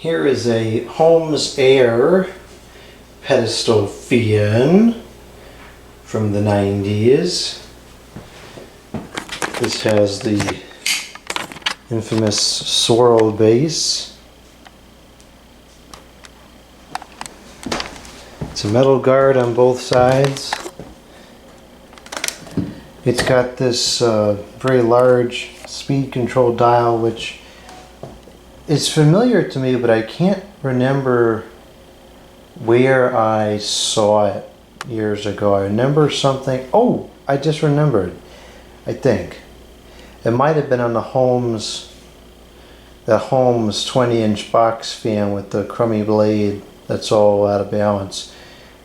Here is a Holmes Air pedestal fan from the 90s. This has the infamous swirl base. It's a metal guard on both sides. It's got this very large speed control dial, which is familiar to me, but I can't remember where I saw it years ago. I remember something. Oh, I just remembered. I think it might have been on the Holmes 20-inch box fan with the crummy blade that's all out of balance.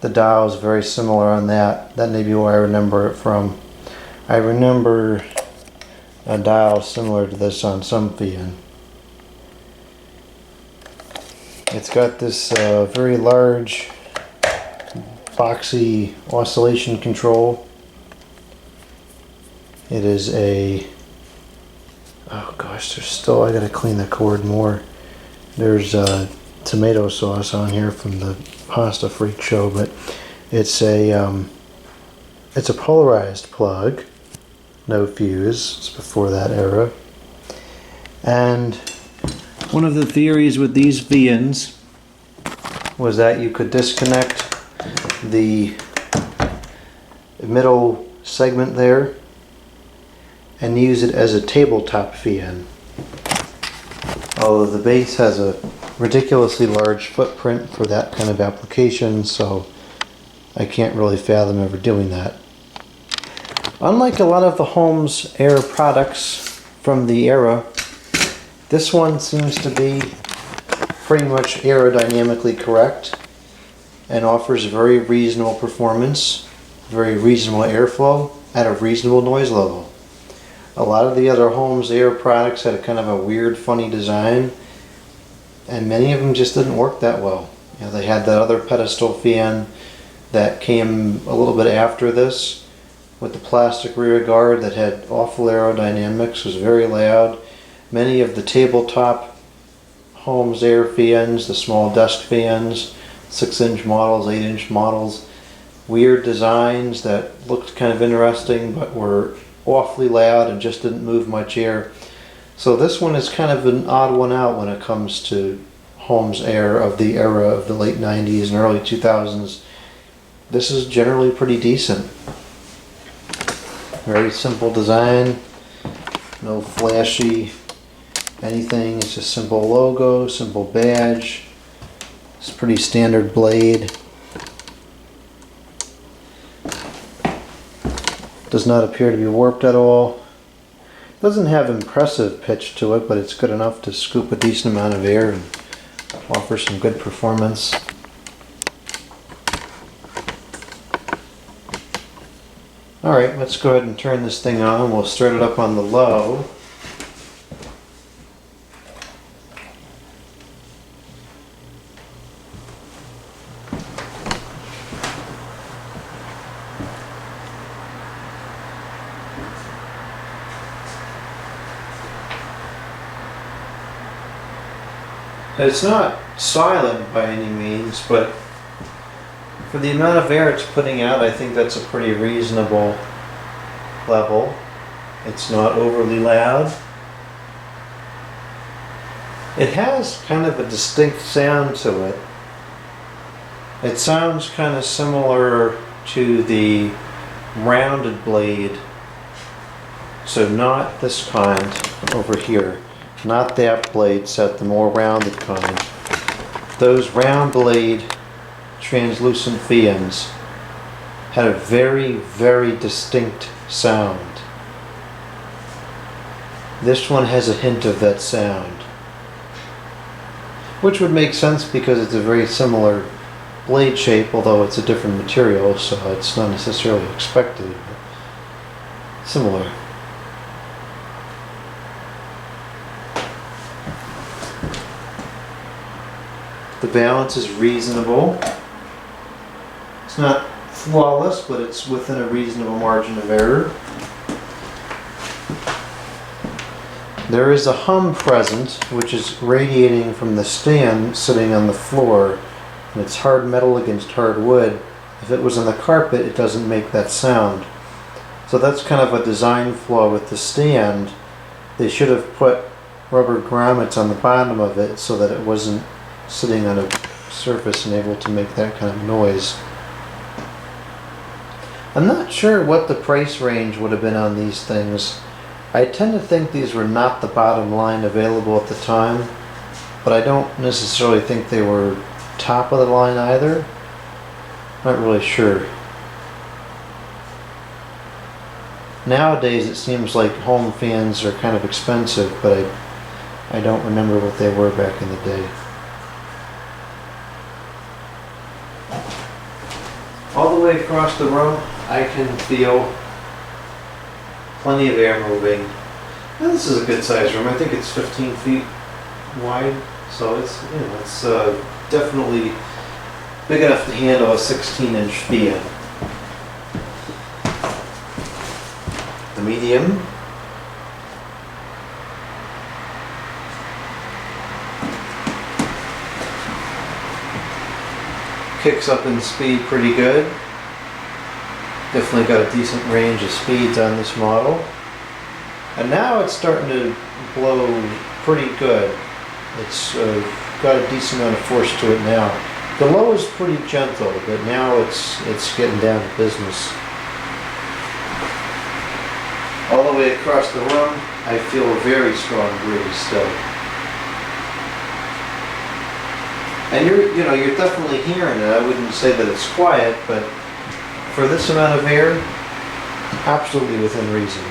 The dial is very similar on that. That may be where I remember it from. I remember a dial similar to this on some fan. It's got this very large boxy oscillation control. It is a, oh gosh, there's still, I gotta clean the cord more. There's tomato sauce on here from the Pasta Freak show, but it's a polarized plug, no fuse. It's before that era. And one of the theories with these VNs was that you could disconnect the middle segment there and use it as a tabletop fan. Although the base has a ridiculously large footprint for that kind of application, so I can't really fathom ever doing that. Unlike a lot of the Holmes Air products from the era, this one seems to be pretty much aerodynamically correct and offers very reasonable performance, very reasonable airflow at a reasonable noise level. A lot of the other Holmes Air products had a kind of a weird, funny design, and many of them just didn't work that well. You know, they had that other pedestal fan that came a little bit after this with the plastic rear guard that had awful aerodynamics, was very loud. Many of the tabletop Holmes Air fans, the small desk fans, 6-inch models, 8-inch models, weird designs that looked kind of interesting but were awfully loud and just didn't move much air. So this one is kind of an odd one out when it comes to Holmes Air of the era of the late 90s and early 2000s. This is generally pretty decent. Very simple design, no flashy anything. It's just simple logo, simple badge. It's a pretty standard blade. Does not appear to be warped at all. Doesn't have impressive pitch to it, but it's good enough to scoop a decent amount of air and offer some good performance. Alright, let's go ahead and turn this thing on. We'll start it up on the low. It's not silent by any means, but for the amount of air it's putting out, I think that's a pretty reasonable level. It's not overly loud. It has kind of a distinct sound to it. It sounds kind of similar to the rounded blade. So not this kind over here. Not that blade set, the more rounded kind. Those round blade translucent fans had a very, very distinct sound. This one has a hint of that sound, which would make sense because it's a very similar blade shape, although it's a different material, so it's not necessarily expected, but similar. The balance is reasonable. It's not flawless, but it's within a reasonable margin of error. There is a hum present, which is radiating from the stand sitting on the floor, and it's hard metal against hard wood. If it was on the carpet, it doesn't make that sound. So that's kind of a design flaw with the stand. They should have put rubber grommets on the bottom of it so that it wasn't sitting on a surface and able to make that kind of noise. I'm not sure what the price range would have been on these things. I tend to think these were not the bottom line available at the time, but I don't necessarily think they were top of the line either. Not really sure. Nowadays it seems like home fans are kind of expensive, but I don't remember what they were back in the day. All the way across the room I can feel plenty of air moving. Now, this is a good size room. I think it's 15 feet wide, so it's, you know, it's definitely big enough to handle a 16-inch fan. The medium. Kicks up in speed pretty good. Definitely got a decent range of speeds on this model. And now it's starting to blow pretty good. It's got a decent amount of force to it now. The low is pretty gentle, but now it's getting down to business. All the way across the room, I feel a very strong breeze still. And you're definitely hearing it. I wouldn't say that it's quiet, but for this amount of air, absolutely within reason.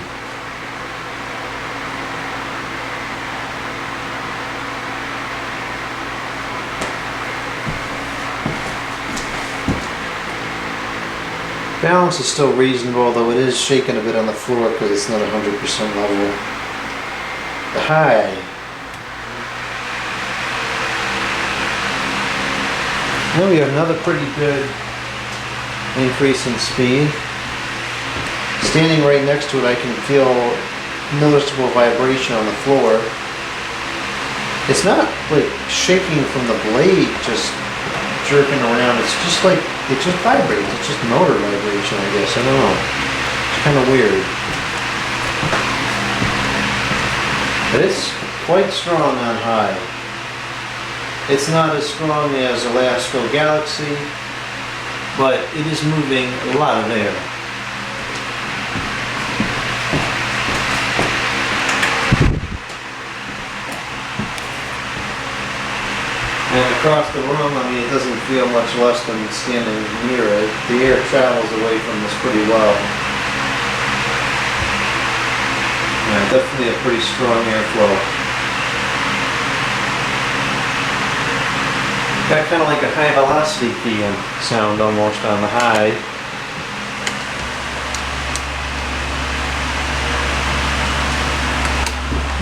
Balance is still reasonable, although it is shaking a bit on the floor because it's not 100% level. The high. Now we have another pretty good increase in speed. Standing right next to it, I can feel noticeable vibration on the floor. It's not like shaking from the blade just jerking around. It's just like, it just vibrates. It's just motor vibration, I guess. I don't know. It's kind of weird. But it's quite strong on high. It's not as strong as Alaska Galaxy, but it is moving a lot of air. And across the room, I mean, it doesn't feel much less than standing near it. The air travels away from this pretty well. Yeah, definitely a pretty strong airflow. Got kind of like a high velocity PM sound almost on the high.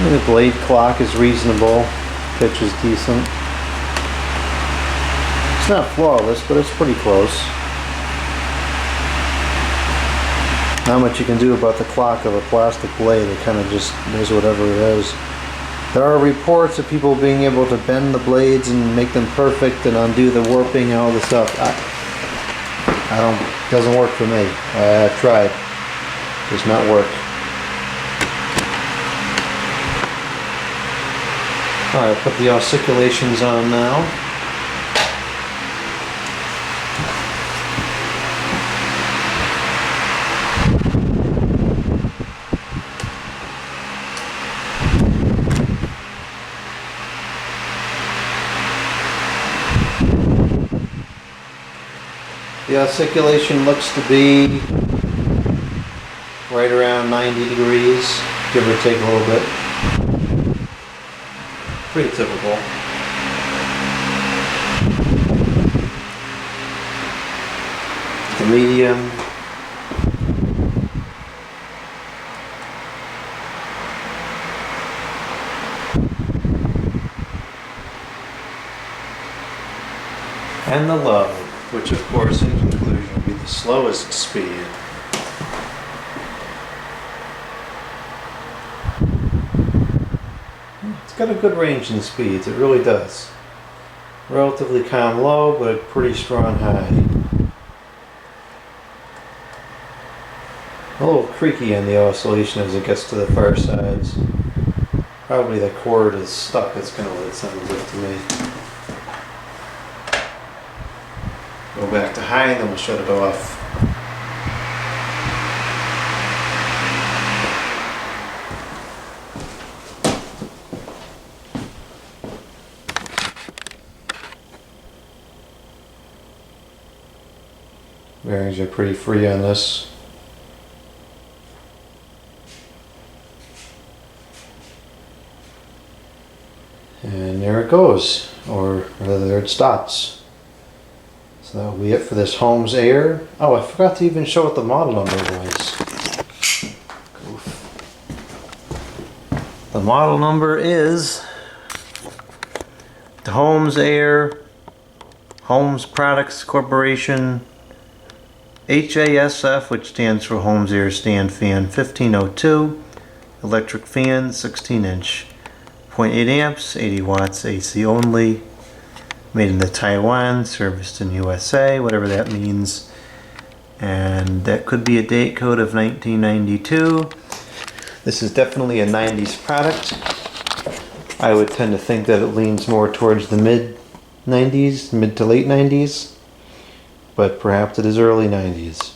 And the blade clock is reasonable. Pitch is decent. It's not flawless, but it's pretty close. Not much you can do about the clock of a plastic blade. It kind of just does whatever it is. There are reports of people being able to bend the blades and make them perfect and undo the warping and all this stuff. It doesn't work for me. I've tried. It does not work. Alright, put the oscillation on now. The oscillation looks to be right around 90 degrees, give or take a little bit. Pretty typical. The medium. And the low, which of course in conclusion will be the slowest speed. got a good range in speeds, it really does. Relatively calm low, but a pretty strong high. A little creaky on the oscillation as it gets to the far sides. Probably the cord is stuck, that's kind of what it sounds like to me. Go back to high and then we'll shut it off. Bearings are pretty free on this. And there it goes, or rather there it stops. So that'll be it for this Holmes Air. Oh, I forgot to even show what the model number was. Oof. The model number is the Holmes Air, Holmes Products Corporation, HASF, which stands for Holmes Air Stand Fan 1502, electric fan, 16-inch, 0.8 amps, 80 watts, AC only, made in Taiwan, serviced in USA, whatever that means. And that could be a date code of 1992. This is definitely a 90s product. I would tend to think that it leans more towards the mid-90s, mid to late 90s. But perhaps it is early 90s.